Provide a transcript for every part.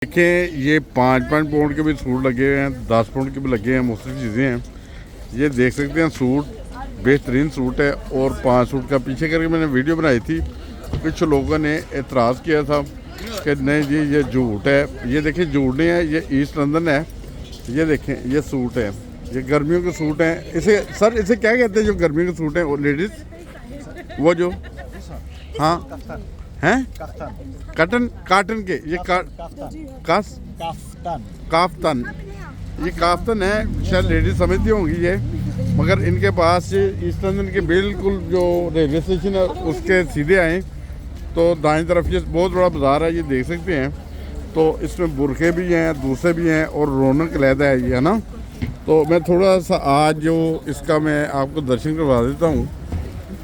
देखें ये 5-5 पाउंड के भी सूट लगे हुए हैं, 10 पाउंड के भी लगे हैं, मुख्तलिफ चीज़ें हैं। ये देख सकते हैं सूट बेहतरीन सूट है। और 5 सूट का पीछे करके मैंने वीडियो बनाई थी, कुछ लोगों ने एतराज़ किया था कि नहीं जी ये झूठ है। ये देखें झूठ नहीं है, ये ईस्ट लंदन है। ये देखें ये सूट है, ये गर्मियों के सूट हैं। इसे सर इसे क्या कहते हैं जो गर्मियों के सूट हैं वो लेडीज़ वो जो हाँ हैं कटन काटन के ये काफ्तान ये काफ्तान है, शायद लेडीज समझती होंगी ये। मगर इनके पास ये ईस्ट लंदन के बिल्कुल जो रेलवे स्टेशन है उसके सीधे आए तो दाएं तरफ ये बहुत बड़ा बाज़ार है, ये देख सकते हैं। तो इसमें बुरखे भी हैं, दूसरे भी हैं और रौनक लहदा है ये, है ना। तो मैं थोड़ा सा आज जो इसका मैं आपको दर्शन करवा देता हूँ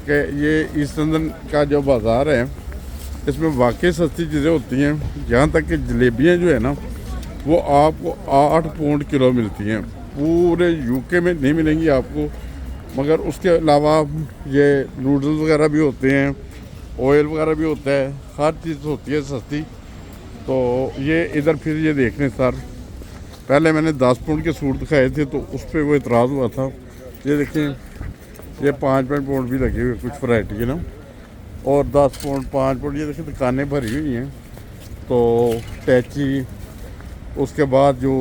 कि ये ईस्ट लंदन का जो बाज़ार है इसमें वाकई सस्ती चीज़ें होती हैं। यहाँ तक कि जलेबियाँ जो है ना वो आपको 8 पाउंड किलो मिलती हैं, पूरे यूके में नहीं मिलेंगी आपको। मगर उसके अलावा ये नूडल्स वगैरह भी होते हैं, ऑयल वगैरह भी होता है, हर चीज़ होती है सस्ती। तो ये इधर फिर ये देखने सर, पहले मैंने 10 पाउंड के सूट दिखाए थे तो उस पर वो इतराज़ हुआ था। ये देखें ये 5-5 पाउंड भी लगे हुए कुछ वैरायटी है ना, और 10 पाउंड 5 पाउंड। ये देखिए दुकानें भरी हुई हैं। तो टैची, उसके बाद जो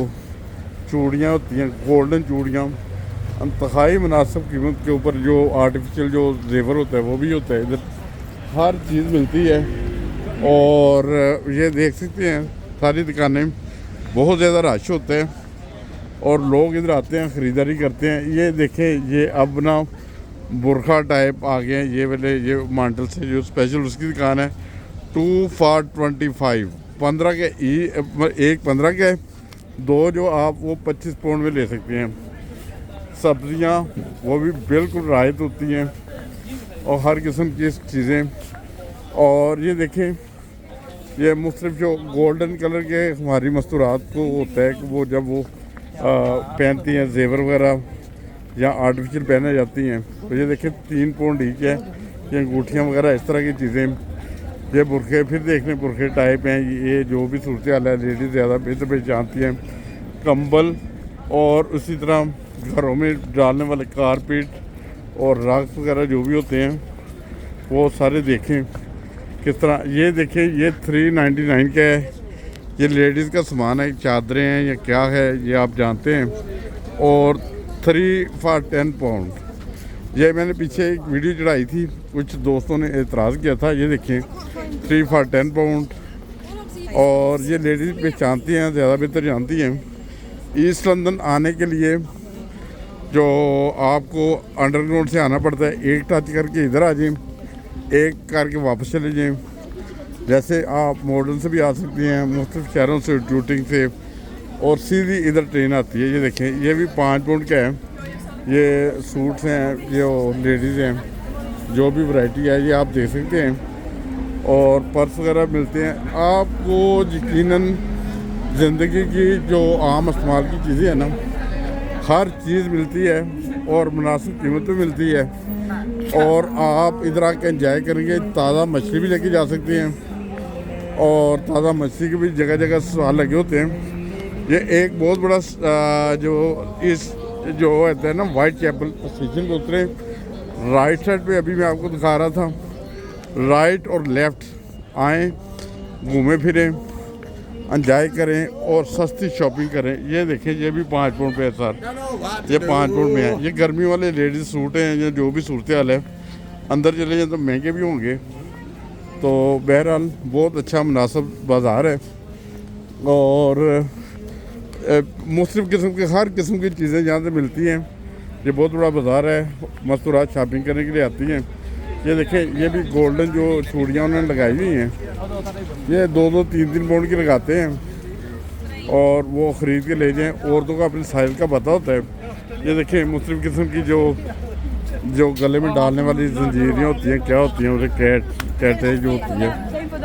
चूड़ियाँ होती हैं गोल्डन चूड़ियाँ इंतहाई मुनासिब कीमत के ऊपर, जो आर्टिफिशियल जो जेवर होता है वो भी होता है। इधर हर चीज़ मिलती है। और ये देख सकते हैं सारी दुकानें, बहुत ज़्यादा रश होता है और लोग इधर आते हैं ख़रीदारी करते हैं। ये देखें ये अब ना बुरखा टाइप आ गए हैं, ये वाले ये मांटल से जो स्पेशल उसकी दुकान है। 2 for 25, 15 के एक 15 के, दो जो आप वो 25 पाउंड में ले सकते हैं। सब्जियां वो भी बिल्कुल राहत होती हैं और हर किस्म की चीज़ें। और ये देखें ये मुख्तलिफ जो गोल्डन कलर के हमारी मस्तूरात को होता है कि वो जब वो पहनती हैं जेवर वगैरह या आर्टिफिशियल पहने जाती हैं। तो ये देखें 3 पाउंड ही है, ये अंगूठियाँ वगैरह इस तरह की चीज़ें। ये बुरखे फिर देखने बुरखे टाइप हैं। ये जो भी सूरत हाल है लेडीज़ ज़्यादा बेहतर पहचानती हैं। कंबल और उसी तरह घरों में डालने वाले कारपेट और रग्स वगैरह जो भी होते हैं वो सारे देखें किस तरह। ये देखें ये 399 का है, ये लेडीज़ का सामान है, चादरें हैं या क्या है ये आप जानते हैं। और 3 for 10 पाउंड। ये मैंने पीछे एक वीडियो चढ़ाई थी, कुछ दोस्तों ने एतराज़ किया था। ये देखें 3 for 10 पाउंड। और ये लेडीज़ पहचानती हैं, ज़्यादा बेहतर जानती हैं। ईस्ट लंदन आने के लिए जो आपको अंडरग्राउंड से आना पड़ता है, एक टच करके इधर आ जाएं, एक करके वापस चले जाएं। जैसे आप मॉडर्न से भी आ सकती हैं, मुख्तलिफ शहरों से, टूटिंग से, और सीधी इधर ट्रेन आती है। ये देखें ये भी 5 पाउंड का है। ये सूट्स हैं जो लेडीज़ हैं, जो भी वैरायटी है ये आप देख सकते हैं। और पर्स वगैरह मिलते हैं आपको। यकीनन ज़िंदगी की जो आम इस्तेमाल की चीज़ें हैं ना, हर चीज़ मिलती है और मुनासिब कीमत में मिलती है। और आप इधर आके एंजॉय करेंगे। ताज़ा मछली भी लेके जा सकते हैं और ताज़ा मछली के भी जगह जगह स्टॉल लगे होते हैं। ये एक बहुत बड़ा जो इस जो होता है ना वाइट चैपल स्टेशन को उतरे राइट साइड पे, अभी मैं आपको दिखा रहा था, राइट और लेफ़्ट आएँ, घूमें फिरें, एंजॉय करें और सस्ती शॉपिंग करें। ये देखें ये भी 5 पाउंड पे है सर, ये 5 पाउंड में है। ये गर्मी वाले लेडीज़ सूट हैं या जो भी सूरत हाल है, अंदर चले जाए तो महंगे भी होंगे। तो बहरहाल बहुत अच्छा मुनासिब बाज़ार है और मुख्तलिफ़ किस्म के हर किस्म की चीज़ें यहाँ से मिलती हैं। ये बहुत बड़ा बाज़ार है, मस्तूरात शॉपिंग करने के लिए आती हैं। ये देखें ये भी गोल्डन जो चूड़ियाँ उन्होंने लगाई हुई हैं, ये 2-2, 3-3 पाउंड की लगाते हैं और वो ख़रीद के ले जाएँ। औरतों को अपने साइज़ का पता होता है। ये देखें मुख्तलिफ़ किस्म की जो गले में डालने वाली जंजीरियाँ होती हैं, क्या होती हैं उसे कैटेज जो होती है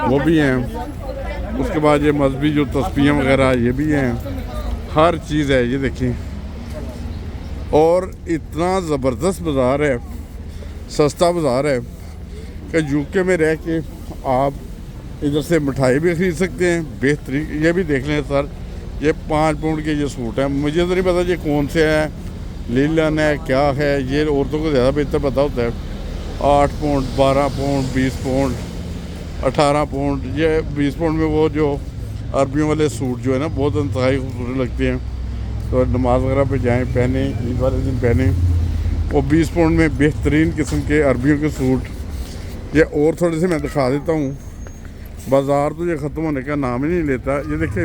वो भी हैं। उसके बाद ये मजहबी जो तस्बीहें वगैरह ये भी हैं, हर चीज़ है। ये देखें और इतना ज़बरदस्त बाज़ार है, सस्ता बाज़ार है कि यूके में रह के आप इधर से मिठाई भी खरीद सकते हैं बेहतरीन। ये भी देख लें सर, ये 5 पाउंड के ये सूट है। मुझे तो नहीं पता ये कौन से है, लीलन है क्या है, ये औरतों को ज़्यादा बेहतर पता होता है। 8 पाउंड, 12 पाउंड, 20 पाउंड, 18 पाउंड। ये 20 पाउंड में वो जो अरबियों वाले सूट जो है ना, बहुत इंतहाई खूबसूरत लगते हैं। तो नमाज वगैरह पे जाएं, पहने, ईद वाले दिन पहने। वो 20 पाउंड में बेहतरीन किस्म के अरबियों के सूट। ये और थोड़े से मैं दिखा देता हूँ। बाज़ार तो ये ख़त्म होने का नाम ही नहीं लेता। ये देखिए,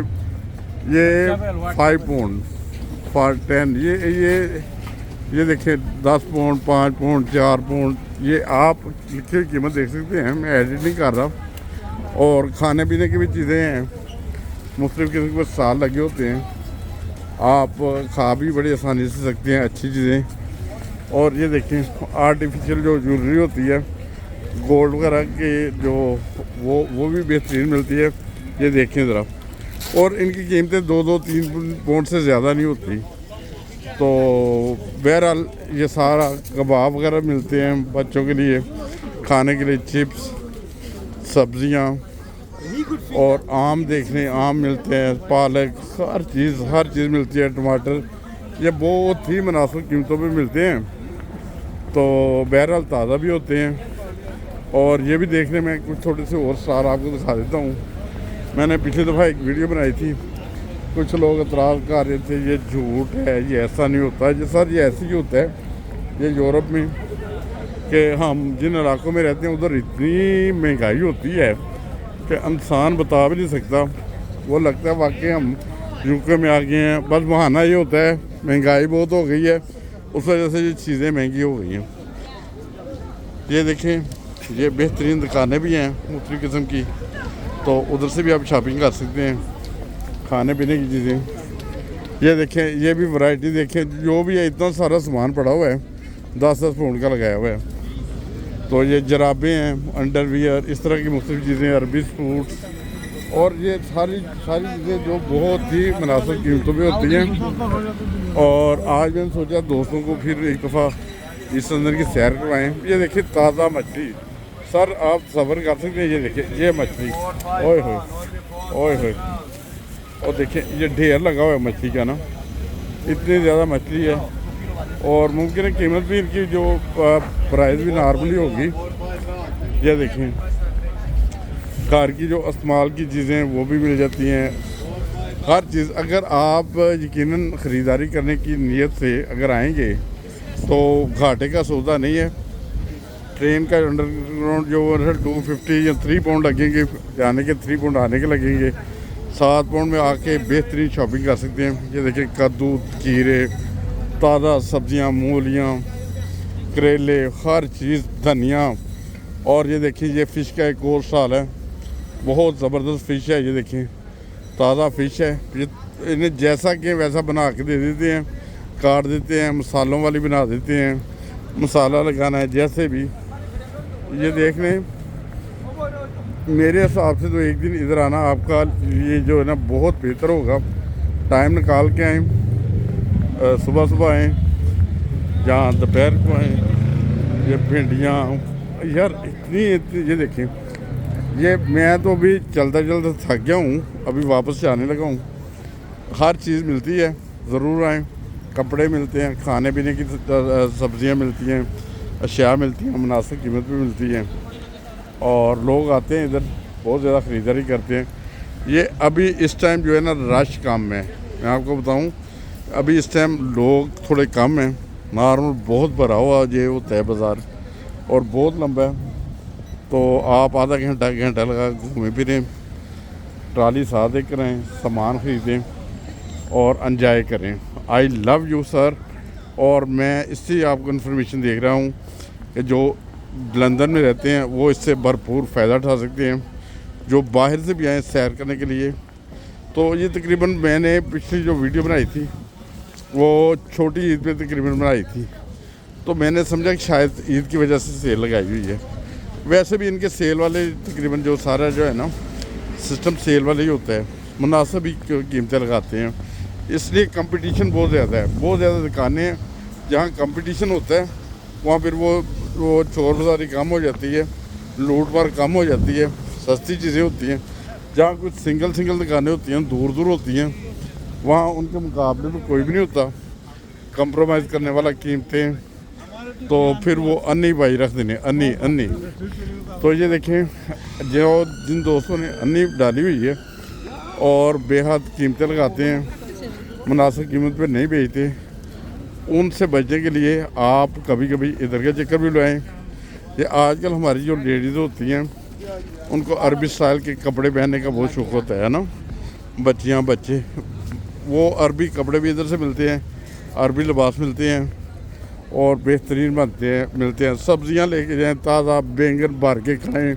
ये 5 पाउंड, 10, ये देखिए 10 पाउंड, 5 पाउंड, 4 पाउंड। ये आप लिखी हुई कीमत देख सकते हैं, मैं एडिट नहीं कर रहा। और खाने पीने की भी चीज़ें हैं, मुख्तलिफ़ किस्म के साल लगे होते हैं, आप खा भी बड़ी आसानी से सकते हैं अच्छी चीज़ें। और ये देखें आर्टिफिशियल जो ज्वेलरी होती है, गोल्ड वगैरह के जो वो भी बेहतरीन मिलती है। ये देखें ज़रा। और इनकी कीमतें 2-3 पाउंड से ज़्यादा नहीं होती। तो बहरहाल ये सारा कबाब वगैरह मिलते हैं बच्चों के लिए खाने के लिए, चिप्स, सब्ज़ियाँ, और आम देखने, आम मिलते हैं, पालक, हर चीज़ मिलती है, टमाटर। ये बहुत ही मुनासिब कीमतों पे मिलते हैं। तो बहरहाल ताज़ा भी होते हैं। और ये भी देखने में कुछ थोड़े से और स्टार आपको दिखा देता हूँ। मैंने पिछली दफ़ा एक वीडियो बनाई थी, कुछ लोग एतराज़ कर रहे थे ये झूठ है, ये ऐसा नहीं होता। ये सर ये ऐसे ही होता है। ये यूरोप में कि हम जिन इलाकों में रहते हैं उधर इतनी महंगाई होती है कि इंसान बता भी नहीं सकता। वो लगता है वाकई हम यूके में आ गए हैं। बस बहाना ये होता है महंगाई बहुत हो गई है, उस वजह से ये चीज़ें महंगी हो गई हैं। ये देखें, ये बेहतरीन दुकानें भी हैं मुख्तलिफ़ किस्म की, तो उधर से भी आप शॉपिंग कर सकते हैं खाने पीने की चीज़ें। ये देखें, ये भी वैरायटी देखें, जो भी है इतना सारा सामान पड़ा हुआ है, 10-10 पाउंड का लगाया हुआ है। तो ये जराबें हैं, अंडरवियर, इस तरह की मुख्तलिफ़ चीज़ें, अरबी सूट्स, और ये सारी चीज़ें जो बहुत ही मुनासिब कीमतों पे होती हैं। और आज मैंने सोचा दोस्तों को फिर एक दफ़ा इस अंदर की सैर करवाएं। ये देखिए ताज़ा मछली, सर आप सब्र कर सकते हैं। ये देखिए ये मछली, ओए होए, और देखिए ये ढेर लगा हुआ है मछली का ना, इतनी ज़्यादा मछली है। और मुमकिन है कीमत भी इनकी जो प्राइस भी नॉर्मली होगी। ये देखें कार की जो इस्तेमाल की चीज़ें वो भी मिल जाती हैं, हर चीज़। अगर आप यकीनन ख़रीदारी करने की नीयत से अगर आएंगे तो घाटे का सौदा नहीं है। ट्रेन का अंडरग्राउंड जो है 250 या 3 पाउंड लगेंगे जाने के, 3 पाउंड आने के लगेंगे। 7 पाउंड में आके बेहतरीन शॉपिंग कर सकते हैं। ये देखिए कद्दू, खीरे, ताज़ा सब्जियां, मूलियां, करेले, हर चीज़, धनिया। और ये देखिए ये फ़िश का एक और स्टॉल है, बहुत ज़बरदस्त फ़िश है। ये देखिए ताज़ा फ़िश है। ये इन्हें जैसा कि वैसा बना के दे देते हैं, काट देते हैं, मसालों वाली बना देते हैं, मसाला लगाना है जैसे भी। ये देख लें, मेरे हिसाब से तो एक दिन इधर आना आपका ये जो है ना बहुत बेहतर होगा। टाइम निकाल के आएँ, सुबह आएँ, जहाँ दोपहर को आएँ। ये भिंडियाँ यार इतनी ये देखें, ये मैं तो अभी चलता थक गया हूँ, अभी वापस जाने लगा हूँ। हर चीज़ मिलती है, ज़रूर आएँ। कपड़े मिलते हैं, खाने पीने की सब्ज़ियाँ मिलती हैं, अशिया मिलती हैं, मुनासिब कीमत पे मिलती हैं। और लोग आते हैं इधर, बहुत ज़्यादा ख़रीदारी करते हैं। ये अभी इस टाइम जो है ना रश कम है, मैं आपको बताऊं। अभी इस टाइम लोग थोड़े कम हैं, नॉर्मल बहुत भरा हुआ ये होता है बाज़ार, और बहुत लंबा है। तो आप आधा घंटा लगा घूमें फिरें, ट्राली साथ लेकर आएँ, सामान ख़रीदें और एंजॉय करें। I love you sir. और मैं इससे आपको इन्फॉर्मेशन देख रहा हूँ कि जो लंदन में रहते हैं वो इससे भरपूर फ़ायदा उठा सकते हैं, जो बाहर से भी आए सैर करने के लिए। तो ये तकरीबन मैंने पिछली जो वीडियो बनाई थी वो छोटी ईद पे तकरीबन बनाई थी, तो मैंने समझा कि शायद ईद की वजह से सेल लगाई हुई है। वैसे भी इनके सेल वाले तकरीबन जो सारा जो है ना सिस्टम सेल वाले ही होता है, मुनासिब ही कीमतें लगाते हैं। इसलिए कंपटीशन बहुत ज़्यादा है, बहुत ज़्यादा दुकानें हैं। जहाँ कंपटीशन होता है वहाँ फिर वो चोर बाज़ारी कम हो जाती है, लूट मार कम हो जाती है, सस्ती चीज़ें होती हैं। जहाँ कुछ सिंगल दुकानें होती हैं, दूर दूर होती हैं, वहाँ उनके मुकाबले में कोई भी नहीं होता कंप्रोमाइज़ करने वाला कीमतें। तो फिर वो अन्नी भाई रख देने, अन्नी। तो ये देखें, जो जिन दोस्तों ने अन्नी डाली हुई है और बेहद कीमतें लगाते हैं, मुनासिब कीमत पे नहीं बेचते, उनसे बचने के लिए आप कभी कभी इधर का चक्कर भी लगाएं। ये आजकल हमारी जो लेडीज़ होती हैं, उनको अरबी स्टाइल के कपड़े पहनने का बहुत शौक़ होता है ना, बच्चियाँ बच्चे, वो अरबी कपड़े भी इधर से मिलते हैं, अरबी लिबास मिलते हैं और बेहतरीन मिलते हैं। सब्ज़ियाँ लेके जाएं, ताज़ा बैंगन भर के खाएं,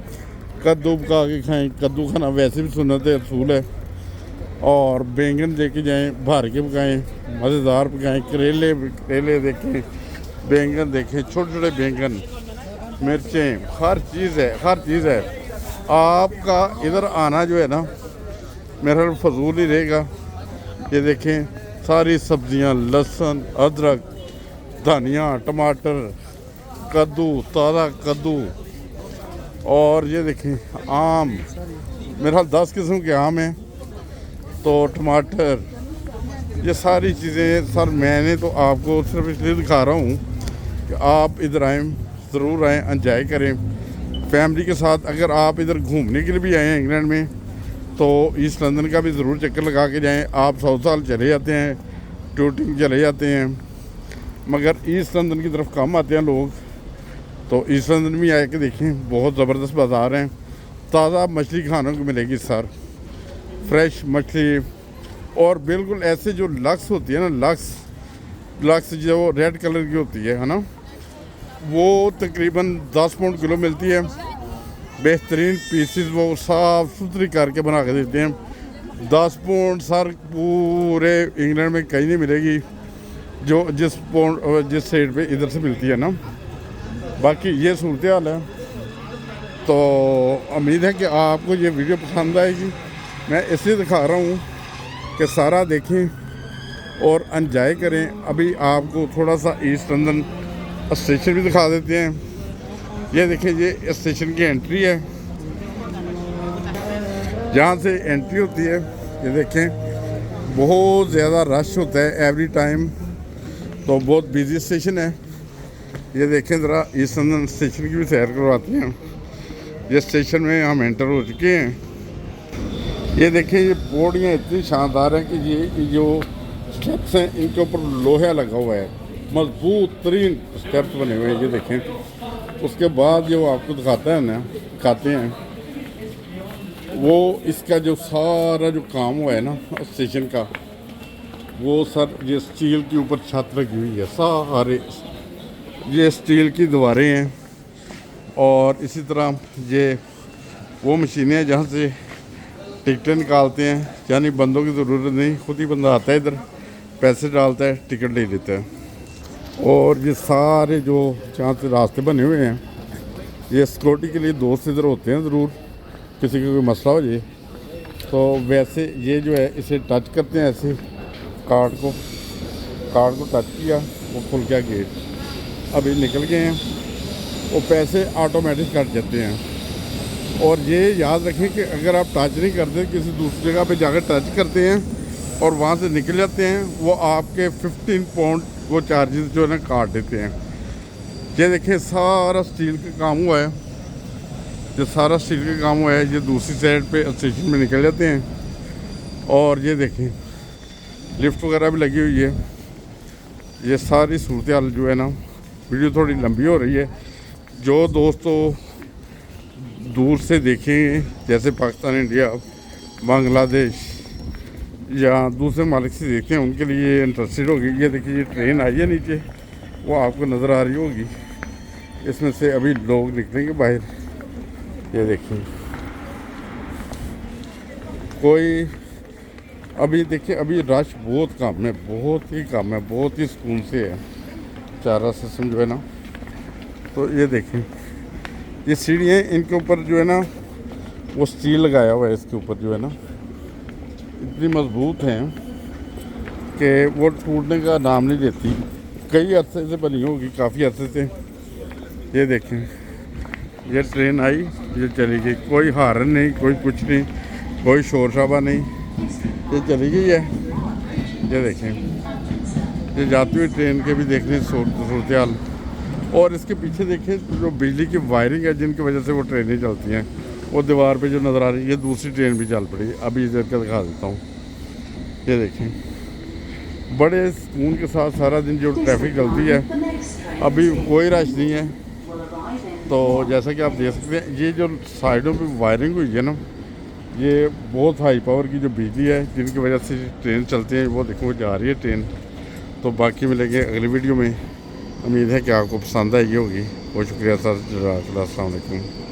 कद्दू पका के खाएं। कद्दू खाना वैसे भी सुन्नत है, असूल है। और बैंगन लेके जाएं, भर के पकाएं, मज़ेदार पकाएं। करेले देखें, बैंगन देखें, छोटे छोटे बैंगन, मिर्चें, हर चीज़ है। आपका इधर आना जो है ना, मेरा फजूल ही रहेगा। ये देखें, सारी सब्जियां, लहसुन, अदरक, धनिया, टमाटर, कद्दू, ताज़ा कद्दू, और ये देखें आम, मेरा 10 किस्म के आम हैं। तो टमाटर, ये सारी चीज़ें सर मैंने तो आपको सिर्फ इसलिए दिखा रहा हूँ कि आप इधर आएँ, ज़रूर आएँ, एंजॉय करें फैमिली के साथ। अगर आप इधर घूमने के लिए भी आए हैं इंग्लैंड में, तो ईस्ट लंदन का भी ज़रूर चक्कर लगा के जाएं। आप 100 साल चले जाते हैं, टूटिंग चले जाते हैं, मगर ईस्ट लंदन की तरफ कम आते हैं लोग। तो ईस्ट लंदन में आके देखें, बहुत ज़बरदस्त बाज़ार हैं। ताज़ा मछली खाने को मिलेगी सर, फ्रेश मछली, और बिल्कुल ऐसे जो लक्स होती है ना, लक्स जो रेड कलर की होती है ना, वो तकरीबन 10 पाउंड किलो मिलती है। बेहतरीन पीसेस वो साफ़ सुथरी करके बना के देते हैं। 10 पाउंड सर पूरे इंग्लैंड में कहीं नहीं मिलेगी जो जिस साइड पे इधर से मिलती है ना। बाकी ये सूरत हाल है। तो उम्मीद है कि आपको ये वीडियो पसंद आएगी। मैं इसलिए दिखा रहा हूँ कि सारा देखें और एंजॉय करें। अभी आपको थोड़ा सा ईस्ट लंदन स्टेशन भी दिखा देते हैं। ये देखिए, ये स्टेशन की एंट्री है, जहाँ से एंट्री होती है। ये देखें, बहुत ज़्यादा रश होता है एवरी टाइम, तो बहुत बिजी स्टेशन है। ये देखें ज़रा, ईस्ट लंदन स्टेशन की भी सैर करवाती हैं। ये स्टेशन में हम एंटर हो चुके हैं। ये देखें, ये पौड़ियाँ इतनी शानदार हैं कि ये जो स्टेप्स हैं, इनके ऊपर लोहा लगा हुआ है, मजबूत तरीन स्टेप्स बने हुए हैं। ये देखें, उसके बाद जो आपको दिखाते हैं वो इसका जो सारा जो काम हुआ है ना स्टेशन का, वो सर ये स्टील के ऊपर छत लगी हुई है, सारे ये स्टील की दीवारें हैं। और इसी तरह ये वो मशीनें हैं जहाँ से टिकटें निकालते हैं, यानी बंदों की ज़रूरत नहीं, खुद ही बंदा आता है इधर, पैसे डालता है, टिकट ले लेता है। और ये सारे जो जहाँ से रास्ते बने हुए हैं, ये सिक्योरिटी के लिए दोस्त इधर होते हैं, ज़रूर किसी का कोई मसला हो जाए तो। वैसे ये जो है, इसे टच करते हैं ऐसे, कार्ड को टच किया, वो खुल गया गेट, अभी निकल गए हैं, वो पैसे ऑटोमेटिक कट जाते हैं। और ये याद रखें कि अगर आप टच नहीं करते, किसी दूसरी जगह पे जाकर टच करते हैं और वहाँ से निकल जाते हैं, वो आपके 15 पाउंड वो चार्जेस जो है ना काट देते हैं। ये देखिए, सारा स्टील का काम हुआ है, ये सारा स्टील का काम हुआ है। ये दूसरी साइड पे स्टेशन में निकल जाते हैं। और ये देखें, लिफ्ट वगैरह भी लगी हुई है। ये सारी सूरत हाल जो है ना, वीडियो थोड़ी लंबी हो रही है। जो दोस्तों दूर से देखें, जैसे पाकिस्तान, इंडिया, बांग्लादेश या दूसरे मालिक से देखते हैं, उनके लिए इंटरेस्टेड होगी। ये देखिए, ये ट्रेन आई है नीचे, वो आपको नज़र आ रही होगी। इसमें से अभी लोग निकलेंगे बाहर। ये देखिए, कोई अभी देखिए, अभी रश बहुत कम है, बहुत ही कम है, बहुत ही सुकून से है चारा सिस्टम जो है ना। तो ये देखें, ये सीढ़ियाँ, इनके ऊपर जो है ना वो स्टील लगाया हुआ है, इसके ऊपर जो है ना इतनी मजबूत हैं कि वो टूटने का नाम नहीं लेती। कई अरसे से बनी होगी, काफ़ी अरसे से। ये देखें, ये ट्रेन आई, ये चली गई, कोई हार्न नहीं, कोई कुछ नहीं, कोई शोर शराबा नहीं, ये चली गई है। ये देखें, ये जाती हुई ट्रेन के भी देखने सूरत हाल। और इसके पीछे देखें जो बिजली की वायरिंग है जिनकी वजह से वो ट्रेनें चलती हैं, वो दीवार पे जो नज़र आ रही है, ये दूसरी ट्रेन भी चल पड़ी। अभी इधर का दिखा देता हूँ। ये देखें, बड़े सुकून के साथ सारा दिन जो ट्रैफिक चलती है, अभी कोई रश नहीं है। तो जैसा कि आप देख सकते हैं, ये जो साइडों पे वायरिंग हुई है ना, ये बहुत हाई पावर की जो बिजली है जिनकी वजह से ट्रेन चलती है। वो देखो जा रही है ट्रेन। तो बाकी मिलेंगे अगली वीडियो में। उम्मीद है कि आपको पसंद आई होगी। बहुत शुक्रिया सर। अस्सलाम वालेकुम।